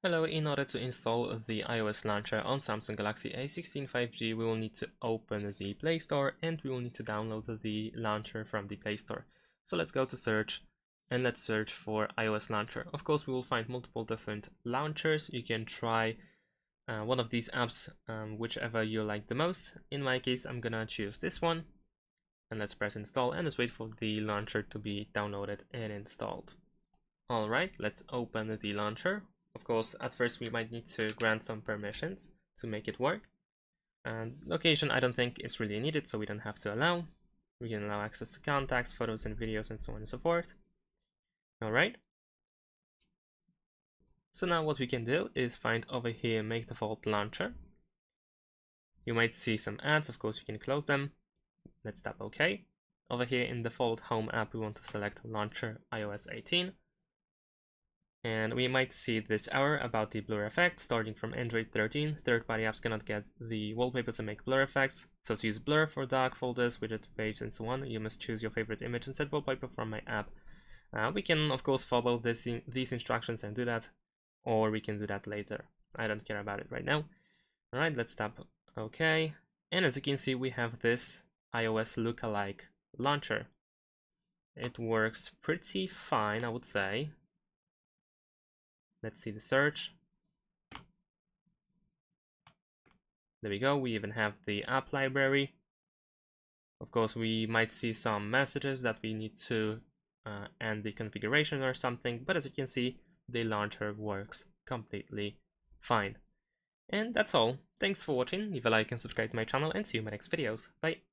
Hello, in order to install the iOS launcher on Samsung Galaxy A16 5G, we will need to open the Play Store and we will need to download the launcher from the Play Store. So let's go to search and let's search for iOS launcher. Of course, we will find multiple different launchers. You can try one of these apps, whichever you like the most. In my case, I'm gonna choose this one and let's press install and let's wait for the launcher to be downloaded and installed. Alright, let's open the launcher. Of course, at first we might need to grant some permissions to make it work. And location I don't think is really needed, so we don't have to allow. We can allow access to contacts, photos and videos and so on and so forth. Alright. So now what we can do is find over here make default launcher. You might see some ads, of course you can close them. Let's tap OK. Over here in default home app we want to select launcher iOS 18. And we might see this error about the blur effect. Starting from Android 13, third-party apps cannot get the wallpaper to make blur effects. So to use blur for dark folders, widget pages, and so on, you must choose your favorite image and set wallpaper from my app. We can, of course, follow these instructions and do that, or we can do that later. I don't care about it right now. Alright, let's tap OK. And as you can see, we have this iOS lookalike launcher. It works pretty fine, I would say. Let's see the search. There we go. We even have the app library. Of course, we might see some messages that we need to end the configuration or something, but as you can see, the launcher works completely fine. And that's all. Thanks for watching. Leave a like and subscribe to my channel and see you in my next videos. Bye.